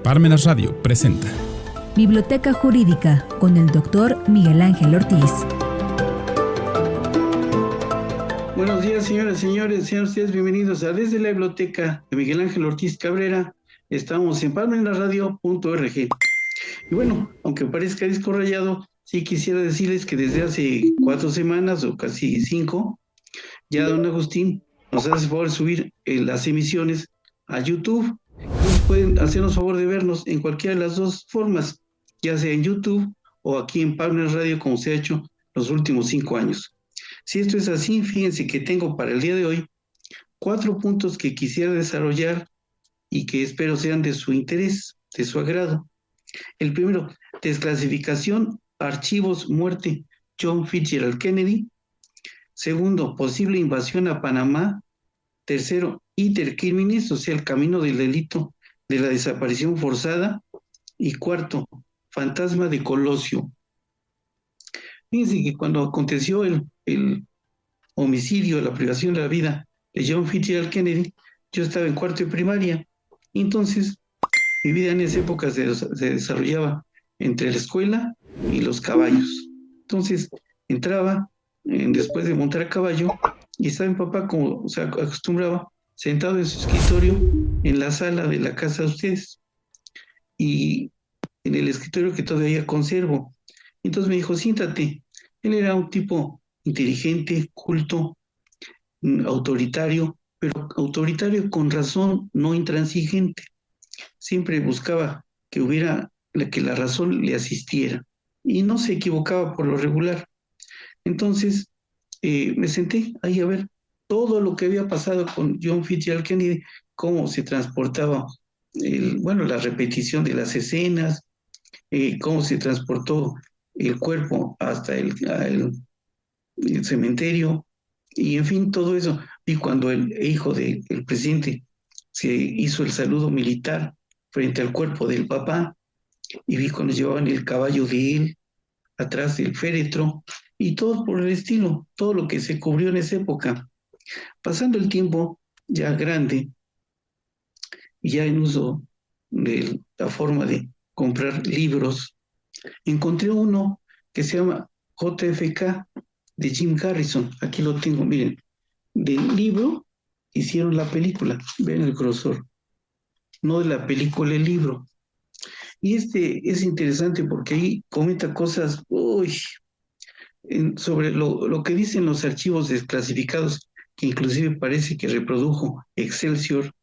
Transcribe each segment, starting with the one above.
Parmenas Radio presenta Biblioteca Jurídica con el Dr. Miguel Ángel Ortiz. Buenos días, señoras y señores. Sean ustedes bienvenidos a Desde la Biblioteca de Miguel Ángel Ortiz Cabrera. Estamos en parmenasradio.org. Y bueno, aunque parezca disco rayado, sí quisiera decirles que desde hace 4 semanas o casi 5, ya don Agustín nos hace favor de subir las emisiones a YouTube. Entonces pueden hacernos favor de vernos en cualquiera de las dos formas, ya sea en YouTube o aquí en Parmenas Radio, como se ha hecho los últimos 5 años. Si esto es así, fíjense que tengo para el día de hoy 4 puntos que quisiera desarrollar y que espero sean de su interés, de su agrado. El primero, desclasificación, archivos, muerte, John Fitzgerald Kennedy. Segundo, posible invasión a Panamá. Tercero, iter criminis, o sea, el camino del delito de la desaparición forzada. Y cuarto, fantasma de Colosio. Fíjense que cuando aconteció el homicidio, la privación de la vida de John Fitzgerald Kennedy, yo estaba en cuarto de primaria. Entonces, mi vida en esa época se desarrollaba entre la escuela y los caballos. Entonces, entraba después de montar a caballo y estaba mi papá, como se acostumbraba, sentado en su escritorio en la sala de la casa de ustedes. Y en el escritorio que todavía conservo. Entonces me dijo, siéntate. Él era un tipo inteligente, culto, autoritario, pero autoritario con razón, no intransigente. Siempre buscaba que la razón le asistiera y no se equivocaba por lo regular. Entonces me senté ahí a ver todo lo que había pasado con John Fitzgerald Kennedy, cómo se transportaba, la repetición de las escenas, cómo se transportó el cuerpo hasta el cementerio, y en fin, todo eso. Y cuando el hijo del presidente se hizo el saludo militar frente al cuerpo del papá, y vi cuando llevaban el caballo de él atrás del féretro, y todo por el estilo, todo lo que se cubrió en esa época. Pasando el tiempo, ya grande, y ya en uso de la forma de comprar libros, encontré uno que se llama JFK de Jim Garrison. Aquí lo tengo, miren. Del libro hicieron la película, ven el grosor, no de la película, el libro. Y este es interesante porque ahí comenta cosas sobre lo que dicen los archivos desclasificados, que inclusive parece que reprodujo Excelsior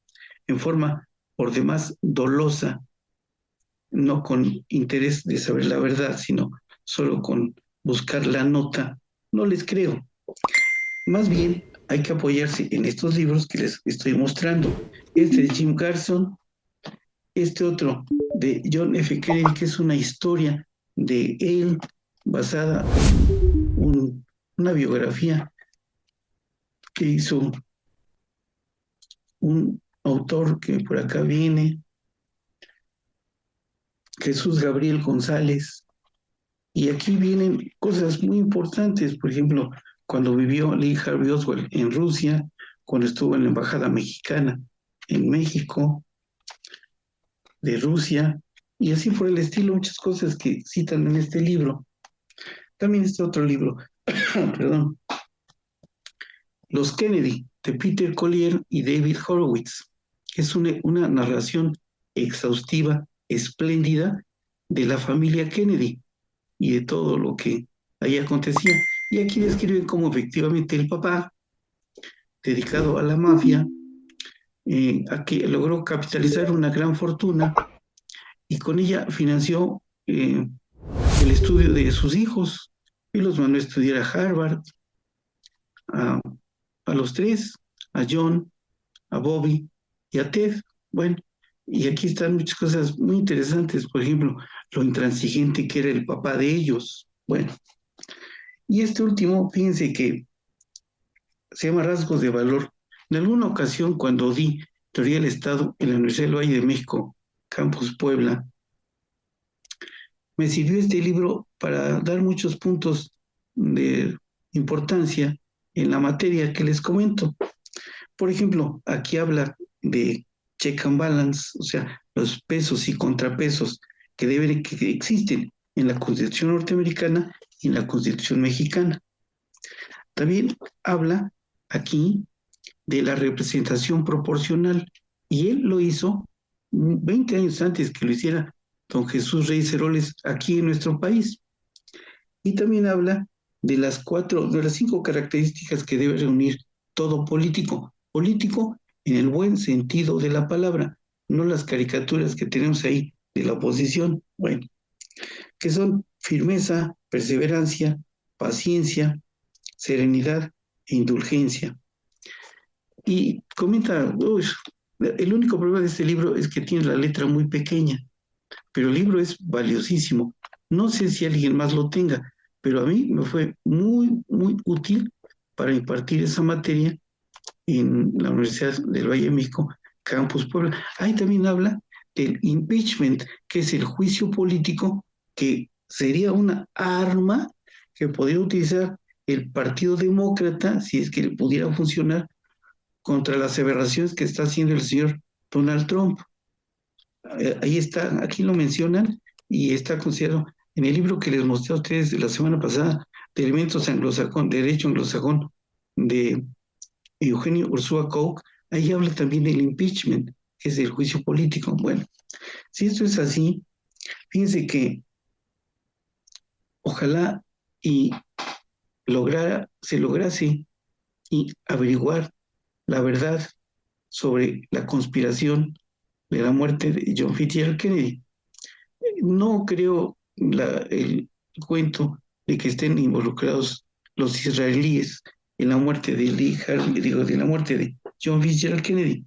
en forma por demás dolosa, no con interés de saber la verdad, sino solo con buscar la nota. No les creo. Más bien hay que apoyarse en estos libros que les estoy mostrando. Este de Jim Garrison, este otro de John F. Kennedy, que es una historia de él basada en una biografía que hizo un autor que por acá viene, Jesús Gabriel González. Y aquí vienen cosas muy importantes, por ejemplo, cuando vivió Lee Harvey Oswald en Rusia, cuando estuvo en la Embajada Mexicana en México, de Rusia, y así por el estilo, muchas cosas que citan en este libro. También este otro libro, perdón, Los Kennedy, de Peter Collier y David Horowitz. Es una narración exhaustiva, espléndida, de la familia Kennedy y de todo lo que ahí acontecía. Y aquí describen cómo efectivamente el papá, dedicado a la mafia, a que logró capitalizar una gran fortuna y con ella financió el estudio de sus hijos y los mandó a estudiar a Harvard, a, a los 3, a John, a Bobby y a Ted. Bueno, y aquí están muchas cosas muy interesantes, por ejemplo, lo intransigente que era el papá de ellos. Bueno, y este último, fíjense que se llama Rasgos de Valor. En alguna ocasión, cuando di Teoría del Estado en la Universidad del Valle de México, Campus Puebla, me sirvió este libro para dar muchos puntos de importancia en la materia que les comento. Por ejemplo, aquí habla de check and balance, o sea, los pesos y contrapesos que existen en la Constitución norteamericana y en la Constitución mexicana. También habla aquí de la representación proporcional, y él lo hizo 20 años antes que lo hiciera don Jesús Reyes Heroles aquí en nuestro país. Y también habla de las 5 características que debe reunir todo político. Político en el buen sentido de la palabra, no las caricaturas que tenemos ahí de la oposición. Bueno, que son firmeza, perseverancia, paciencia, serenidad e indulgencia. Y comenta, el único problema de este libro es que tiene la letra muy pequeña, pero el libro es valiosísimo. No sé si alguien más lo tenga, pero a mí me fue muy, muy útil para impartir esa materia en la Universidad del Valle de México, Campus Puebla. Ahí también habla del impeachment, que es el juicio político, que sería una arma que podría utilizar el Partido Demócrata, si es que pudiera funcionar, contra las aberraciones que está haciendo el señor Donald Trump. Ahí está, aquí lo mencionan y está considerado en el libro que les mostré a ustedes de la semana pasada, de elementos anglosajón, derecho anglosajón, de Eugenio Ursúa Coke. Ahí habla también del impeachment, que es el juicio político. Bueno, si esto es así, fíjense que ojalá y se lograse y averiguar la verdad sobre la conspiración de la muerte de John Fitzgerald Kennedy. No creo el cuento de que estén involucrados los israelíes en la muerte de Lee Harvey, de la muerte de John Fitzgerald Kennedy.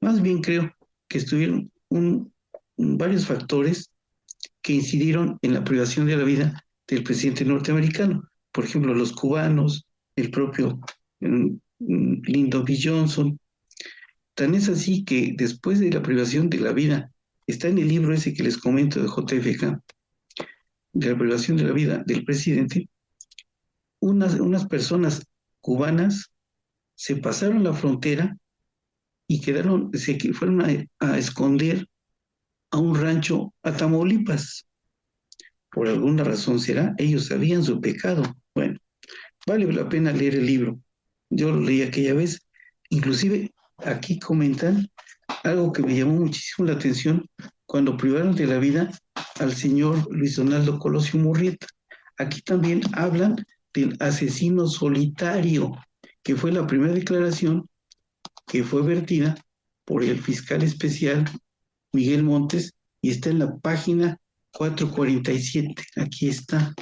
Más bien creo que estuvieron varios factores que incidieron en la privación de la vida del presidente norteamericano. Por ejemplo, los cubanos, el propio Lyndon B. Johnson. Tan es así que después de la privación de la vida, está en el libro ese que les comento de JFK, de la privación de la vida del presidente, unas personas cubanas se pasaron la frontera y fueron a esconder a un rancho a Tamaulipas. Por alguna razón será, ellos sabían su pecado. Bueno, vale la pena leer el libro. Yo lo leí aquella vez. Inclusive aquí comentan algo que me llamó muchísimo la atención cuando privaron de la vida al señor Luis Donaldo Colosio Murrieta. Aquí también hablan del asesino solitario, que fue la primera declaración que fue vertida por el fiscal especial Miguel Montes y está en la página 447. Aquí está.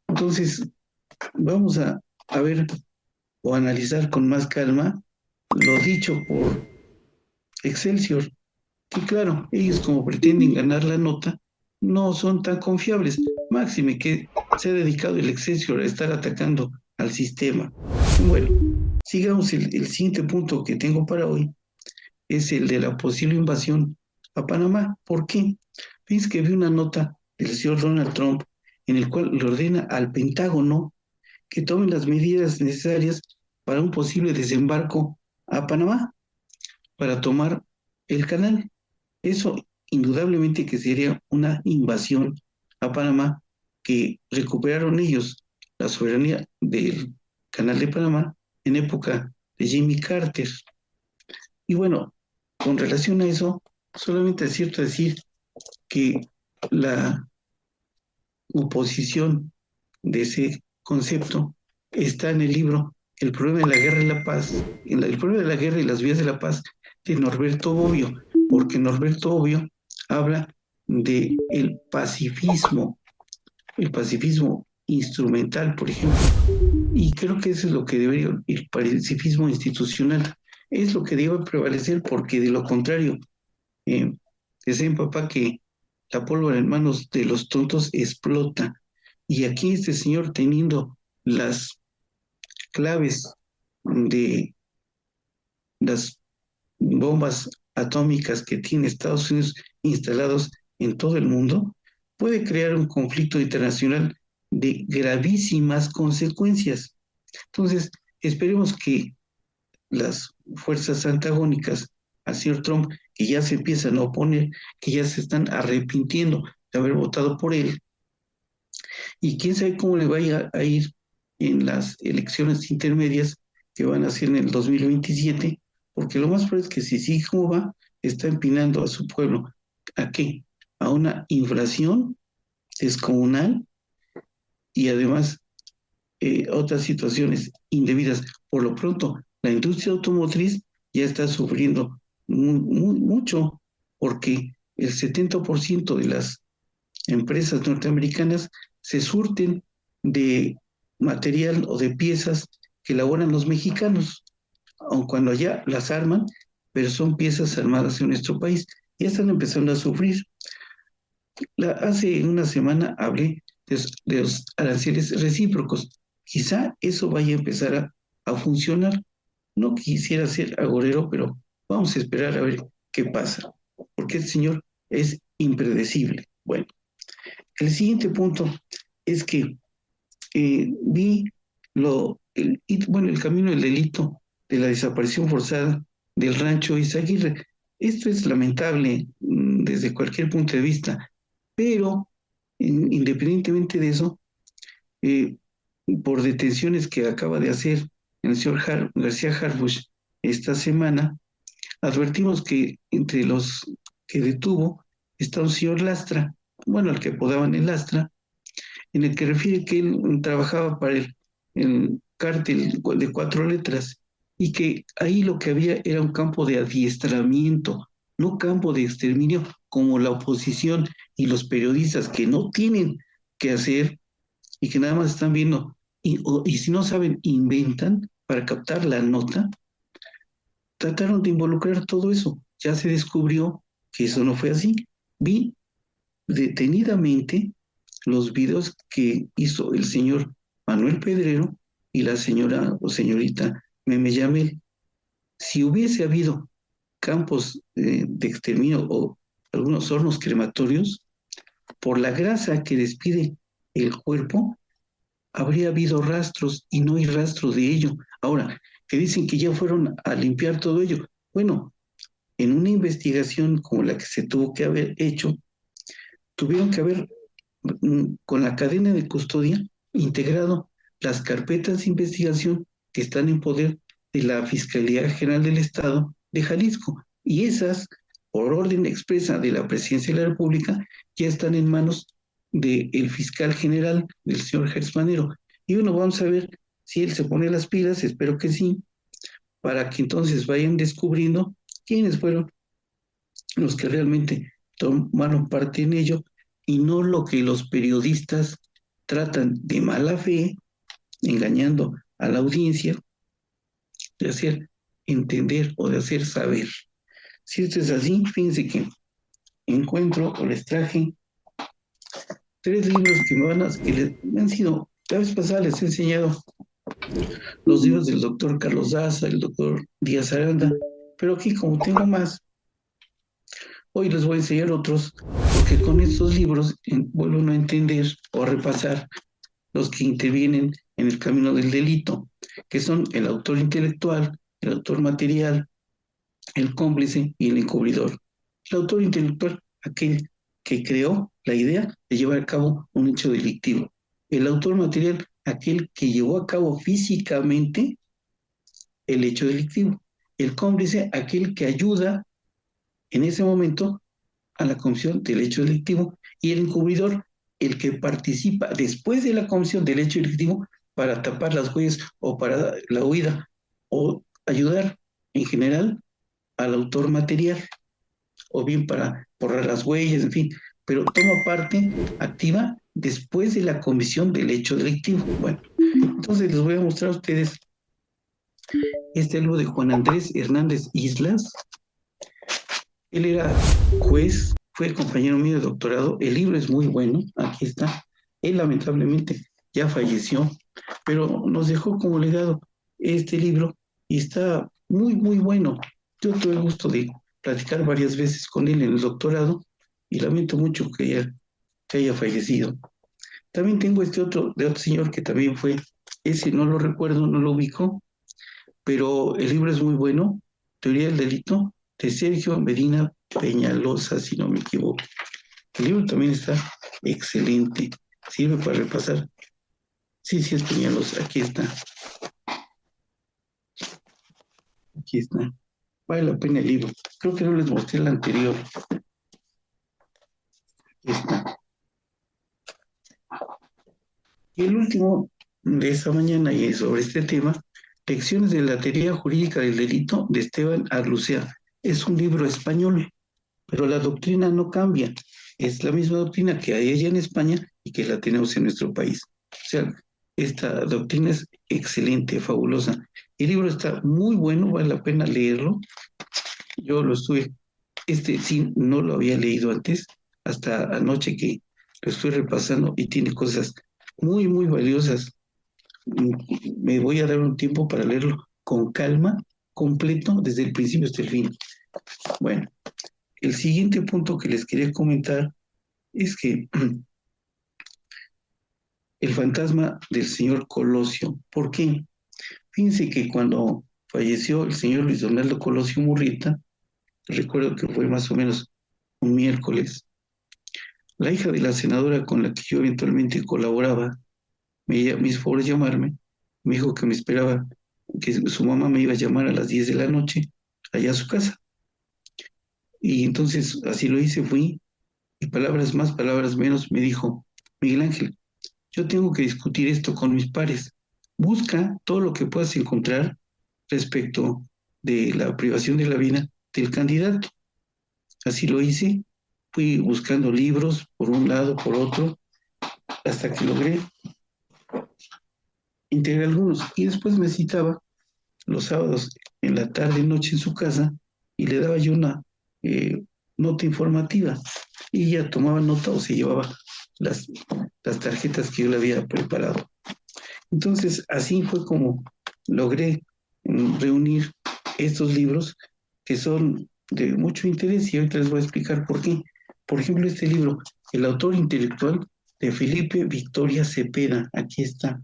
Entonces, vamos a ver o analizar con más calma lo dicho por Excelsior, que claro, ellos como pretenden ganar la nota, no son tan confiables. Máxime que se ha dedicado el Excelsior a estar atacando al sistema. Bueno, sigamos el siguiente punto que tengo para hoy, es el de la posible invasión a Panamá. ¿Por qué? Fíjense que vi una nota del señor Donald Trump en el cual le ordena al Pentágono que tomen las medidas necesarias para un posible desembarco a Panamá, para tomar el canal. Eso indudablemente que sería una invasión a Panamá, que recuperaron ellos la soberanía del canal de Panamá en época de Jimmy Carter. Y bueno, con relación a eso, solamente es cierto decir que la oposición de ese concepto está en el libro El problema de la guerra y la paz, el problema de la guerra y las vías de la paz de Norberto Bobbio, porque Norberto Bobbio habla de el pacifismo instrumental, por ejemplo, y creo que eso es lo que debería, el pacifismo institucional, es lo que debe prevalecer, porque de lo contrario, decía mi papá que la pólvora en manos de los tontos explota. Y aquí este señor, teniendo las claves de las bombas atómicas que tiene Estados Unidos instalados en todo el mundo, puede crear un conflicto internacional de gravísimas consecuencias. Entonces, esperemos que las fuerzas antagónicas al señor Trump, que ya se empiezan a oponer, que ya se están arrepintiendo de haber votado por él, y quién sabe cómo le vaya a ir en las elecciones intermedias que van a ser en el 2027, porque lo más probable es que si sigue como va, está empinando a su pueblo. ¿A qué? A una inflación descomunal y además otras situaciones indebidas. Por lo pronto, la industria automotriz ya está sufriendo mucho porque el 70% de las empresas norteamericanas se surten de material o de piezas que elaboran los mexicanos, aun cuando allá las arman, pero son piezas armadas en nuestro país. Ya están empezando a sufrir. Hace una semana hablé de los aranceles recíprocos. Quizá eso vaya a empezar a funcionar. No quisiera ser agorero, pero vamos a esperar a ver qué pasa, porque el señor es impredecible. Bueno, el siguiente punto es que vi el camino del delito de la desaparición forzada del rancho Izaguirre. Esto es lamentable desde cualquier punto de vista, pero independientemente de eso, eh, por detenciones que acaba de hacer el señor García Harfuch esta semana, advertimos que entre los que detuvo está un señor Lastra, bueno, al que apodaban el Lastra, en el que refiere que él trabajaba para el cártel de 4 letras y que ahí lo que había era un campo de adiestramiento, no campo de exterminio como la oposición y los periodistas que no tienen que hacer y que nada más están viendo y si no saben, inventan para captar la nota. Trataron de involucrar todo eso. Ya se descubrió que eso no fue así. Vi detenidamente los videos que hizo el señor Manuel Pedrero y la señora o señorita Meme Yamel. Si hubiese habido campos de exterminio o algunos hornos crematorios, por la grasa que despide el cuerpo, habría habido rastros y no hay rastros de ello. Ahora, que dicen que ya fueron a limpiar todo ello. Bueno, en una investigación como la que se tuvo que haber hecho, tuvieron que haber con la cadena de custodia integrado las carpetas de investigación que están en poder de la Fiscalía General del Estado de Jalisco. Y esas, por orden expresa de la Presidencia de la República, ya están en manos del fiscal general, del señor Gertz Manero. Y bueno, vamos a ver si él se pone las pilas, espero que sí, para que entonces vayan descubriendo quiénes fueron los que realmente tomaron parte en ello y no lo que los periodistas tratan de mala fe, engañando a la audiencia, de hacer entender o de hacer saber. Si esto es así, fíjense que encuentro o les traje 3 libros que me han sido, la vez pasada les he enseñado los libros del doctor Carlos Daza, el doctor Díaz Aranda, pero aquí como tengo más, hoy les voy a enseñar otros, porque con estos libros vuelven a entender o a repasar los que intervienen en el camino del delito, que son el autor intelectual, el autor material, el cómplice y el encubridor. El autor intelectual, aquel que creó la idea de llevar a cabo un hecho delictivo. El autor material, aquel que llevó a cabo físicamente el hecho delictivo. El cómplice, aquel que ayuda en ese momento a la comisión del hecho delictivo. Y el encubridor, el que participa después de la comisión del hecho delictivo para tapar las huellas o para la huida o ayudar en general al autor material o bien para borrar las huellas, en fin, pero toma parte activa después de la comisión del hecho delictivo. Bueno, entonces les voy a mostrar a ustedes este libro de Juan Andrés Hernández Islas. Él era juez, fue compañero mío de doctorado. El libro es muy bueno, aquí está. Él lamentablemente ya falleció, pero nos dejó como legado este libro y está muy, muy bueno. Yo tuve el gusto de platicar varias veces con él en el doctorado y lamento mucho que haya fallecido. También tengo este otro, de otro señor que también fue, ese no lo recuerdo, no lo ubico, pero el libro es muy bueno, Teoría del Delito, de Sergio Medina Peñalosa, si no me equivoco. El libro también está excelente, sirve para repasar. Sí, sí es Peñalosa, aquí está. Vale la pena el libro. Creo que no les mostré el anterior. Aquí está. Y el último de esta mañana y sobre este tema, Lecciones de la Teoría Jurídica del Delito de Esteban Arlucea. Es un libro español, pero la doctrina no cambia. Es la misma doctrina que hay allá en España y que la tenemos en nuestro país. O sea, esta doctrina es excelente, fabulosa. El libro está muy bueno, vale la pena leerlo. Yo lo estuve, sí, no lo había leído antes, hasta anoche que lo estoy repasando y tiene cosas muy, muy valiosas. Me voy a dar un tiempo para leerlo con calma, completo, desde el principio hasta el fin. Bueno, el siguiente punto que les quería comentar es que el fantasma del señor Colosio. ¿Por qué? Fíjense que cuando falleció el señor Luis Donaldo Colosio Murrieta, recuerdo que fue más o menos un miércoles, la hija de la senadora con la que yo eventualmente colaboraba me hizo favor de llamarme, me dijo que me esperaba, que su mamá me iba a llamar a las 10 de la noche allá a su casa. Y entonces así lo hice, fui, y palabras más, palabras menos, me dijo, Miguel Ángel, yo tengo que discutir esto con mis pares. Busca todo lo que puedas encontrar respecto de la privación de la vida del candidato. Así lo hice, fui buscando libros por un lado, por otro, hasta que logré integrar algunos. Y después me citaba los sábados en la tarde y noche en su casa y le daba yo una nota informativa. Y ella tomaba nota o se llevaba las, las tarjetas que yo le había preparado. Entonces, así fue como logré reunir estos libros que son de mucho interés y ahorita les voy a explicar por qué. Por ejemplo, este libro, El autor intelectual de Felipe Victoria Cepeda, aquí está.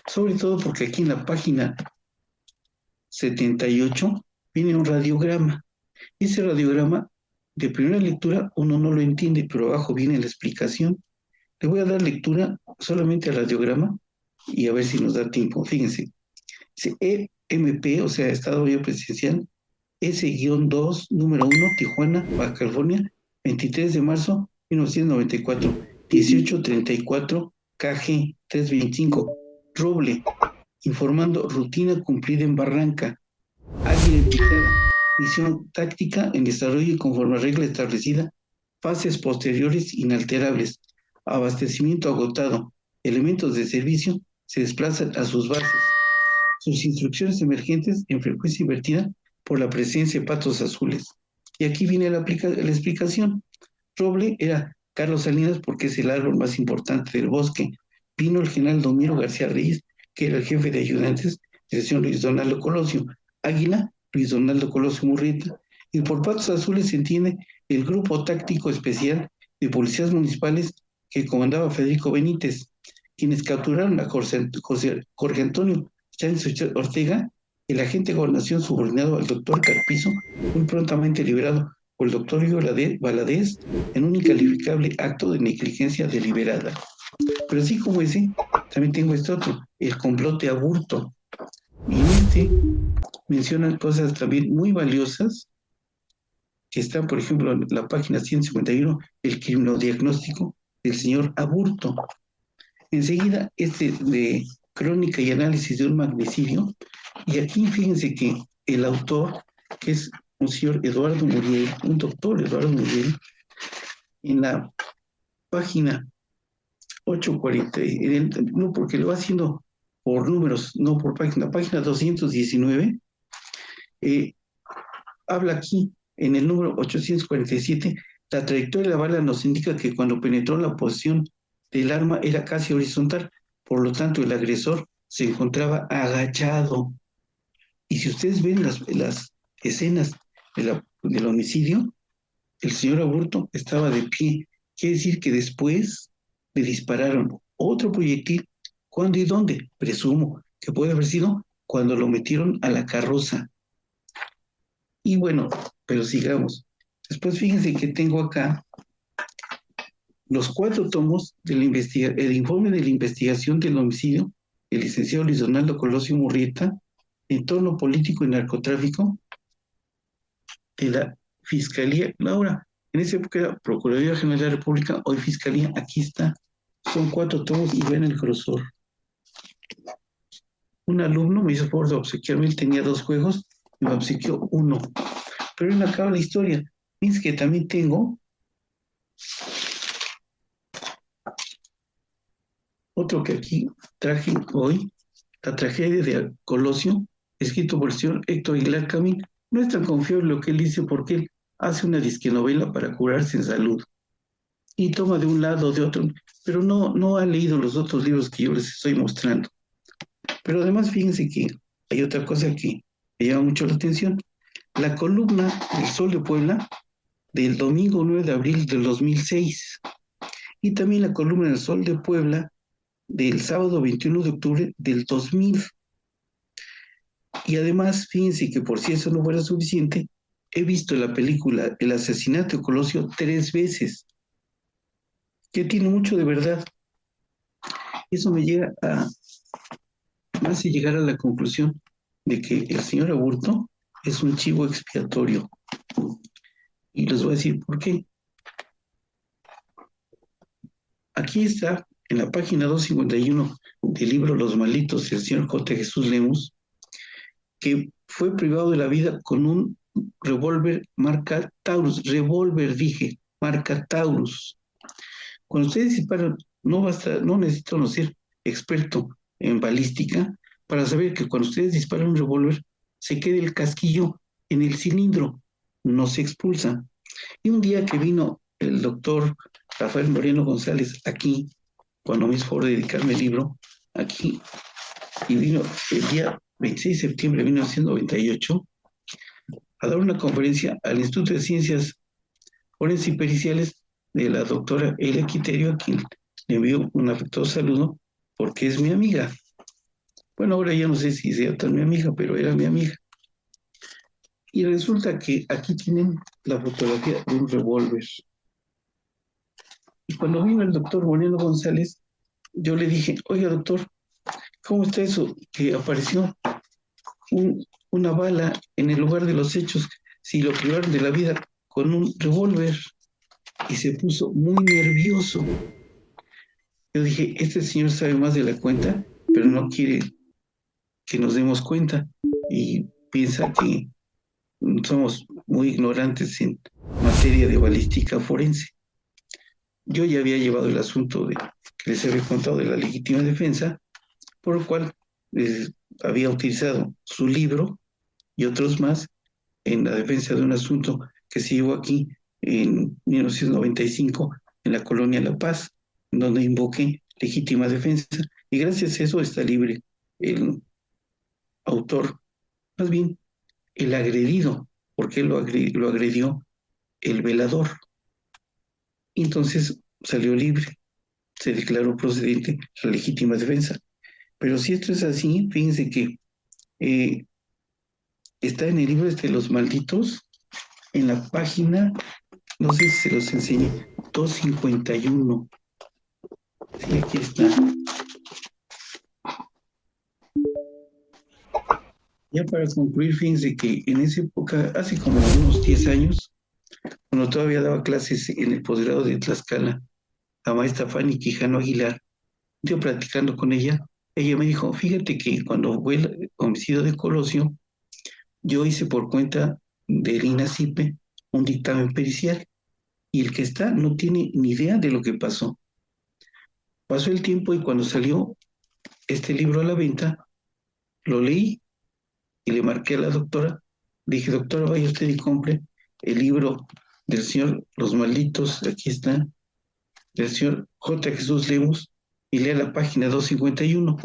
Sobre todo porque aquí en la página 78 viene un radiograma. Ese radiograma de primera lectura uno no lo entiende, pero abajo viene la explicación. Le voy a dar lectura solamente al radiograma y a ver si nos da tiempo. Fíjense, dice EMP, o sea, Estado Mayor Presidencial, S-2, número 1, Tijuana, Baja California, 23 de marzo 1994, 1834, KG 325, Roble, informando rutina cumplida en Barranca, Águila picada, misión táctica en desarrollo y conforme a regla establecida, fases posteriores inalterables, abastecimiento agotado, elementos de servicio se desplazan a sus bases, sus instrucciones emergentes en frecuencia invertida por la presencia de patos azules. Y aquí viene la explicación. Roble era Carlos Salinas porque es el árbol más importante del bosque. Pino el general Domiro García Reyes, que era el jefe de ayudantes del señor Luis Donaldo Colosio. Águila, Luis Donaldo Colosio Murrieta. Y por patos azules se entiende el grupo táctico especial de policías municipales que comandaba Federico Benítez, quienes capturaron a Jorge Antonio Chávez Ortega, el agente de gobernación subordinado al doctor Carpizo, muy prontamente liberado por el doctor Valadez en un incalificable acto de negligencia deliberada. Pero así como ese, también tengo este otro, el complot de Aburto. Y en este mencionan cosas también muy valiosas que están, por ejemplo, en la página 151, el criminodiagnóstico del señor Aburto. Enseguida, de crónica y análisis de un magnicidio, y aquí fíjense que el autor, que es un señor Eduardo Muriel, un doctor Eduardo Muriel, en la página 840, no, porque lo va haciendo por números, no por página 219, habla aquí en el número 847, la trayectoria de la bala nos indica que cuando penetró la posición del arma era casi horizontal, por lo tanto el agresor se encontraba agachado. Y si ustedes ven las escenas del homicidio, el señor Aburto estaba de pie. Quiere decir que después le dispararon otro proyectil. ¿Cuándo y dónde? Presumo que puede haber sido cuando lo metieron a la carroza. Y bueno, pero sigamos. Después fíjense que tengo acá los 4 tomos el informe de la investigación del homicidio del licenciado Luis Donaldo Colosio Murrieta, entorno político y narcotráfico de la Fiscalía, ahora, en esa época era Procuraduría General de la República, hoy Fiscalía, aquí está, son 4 tomos y ven el grosor. Un alumno me hizo favor de obsequiarme, él tenía 2 juegos y me obsequió 1. Pero ahí no acaba la historia. Fíjense que también tengo otro que aquí traje hoy, La tragedia de Colosio, escrito por el señor Héctor Aguilar Camín. No es tan confiable lo que él dice porque él hace una disquenovela para curarse en salud y toma de un lado o de otro, pero no ha leído los otros libros que yo les estoy mostrando. Pero además fíjense que hay otra cosa que me llama mucho la atención. La columna del Sol de Puebla del domingo 9 de abril del 2006 y también la columna del Sol de Puebla del sábado 21 de octubre del 2000. Y además, fíjense que por si eso no fuera suficiente, he visto la película El asesinato de Colosio 3 veces, que tiene mucho de verdad. Eso me hace llegar a la conclusión de que el señor Aburto es un chivo expiatorio. Y les voy a decir por qué. Aquí está, en la página 251 del libro Los Malditos del señor J. Jesús Lemus, que fue privado de la vida con un revólver marca Taurus. Revólver, dije, marca Taurus. Cuando ustedes disparan, no necesita uno ser experto en balística para saber que cuando ustedes disparan un revólver, se queda el casquillo en el cilindro, no se expulsa. Y un día que vino el doctor Rafael Moreno González aquí, cuando me hizo favor de dedicarme el libro, aquí, y vino el día 26 de septiembre de 1998 a dar una conferencia al Instituto de Ciencias Forenses y Periciales de la doctora Elia Quiterio, a quien le envío un afectuoso saludo porque es mi amiga. Bueno, ahora ya no sé si sea tan mi amiga, pero era mi amiga. Y resulta que aquí tienen la fotografía de un revólver. Y cuando vino el doctor Moreno González, yo le dije, oiga doctor, ¿cómo está eso que apareció una bala en el lugar de los hechos si lo privaron de la vida con un revólver? Y se puso muy nervioso. Yo dije, este señor sabe más de la cuenta, pero no quiere que nos demos cuenta y piensa que somos muy ignorantes en materia de balística forense. Yo ya había llevado el asunto que les había contado de la legítima defensa, por lo cual había utilizado su libro y otros más en la defensa de un asunto que se llevó aquí en 1995 en la colonia La Paz, donde invoqué legítima defensa, y gracias a eso está libre el autor, más bien el agredido, porque lo agredió el velador. Y entonces salió libre, se declaró procedente la legítima defensa. Pero si esto es así, fíjense que está en el libro de Los Malditos, en la página, no sé si se los enseñé, 251. Sí, aquí está. Ya para concluir, fíjense que en esa época, hace como unos 10 años, cuando todavía daba clases en el posgrado de Tlaxcala, la maestra Fanny Quijano Aguilar, yo platicando con ella me dijo, fíjate que cuando fue el homicidio de Colosio, yo hice por cuenta del INACIPE un dictamen pericial y el que está no tiene ni idea de lo que pasó. Pasó el tiempo y cuando salió este libro a la venta, lo leí y le marqué a la doctora. Dije, doctora, vaya usted y compre el libro del señor Los Malditos, aquí está, del señor J. Jesús Lemus, y lea la página 251.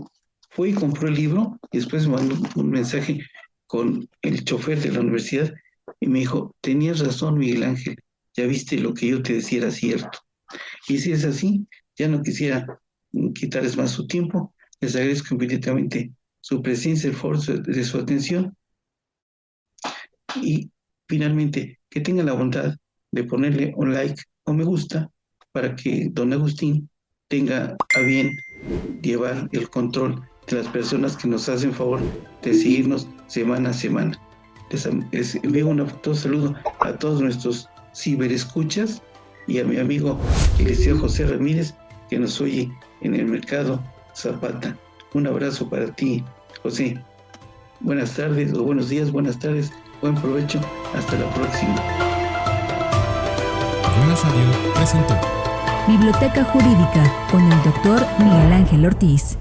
Fue y compró el libro y después me mandó un mensaje con el chofer de la universidad y me dijo, tenías razón, Miguel Ángel, ya viste lo que yo te decía era cierto. Y si es así, ya no quisiera quitarles más su tiempo. Les agradezco infinitamente su presencia, el favor de su atención. Y finalmente, que tenga la bondad de ponerle un like o me gusta para que don Agustín tenga a bien llevar el control de las personas que nos hacen favor de seguirnos semana a semana. Les envío un afectuoso saludo a todos nuestros ciberescuchas y a mi amigo Eliseo José Ramírez, que nos oye en el mercado Zapata. Un abrazo para ti, José. Buenas tardes o buenos días, buenas tardes, buen provecho, hasta la próxima. Radio presentó Biblioteca Jurídica con el doctor Miguel Ángel Ortiz.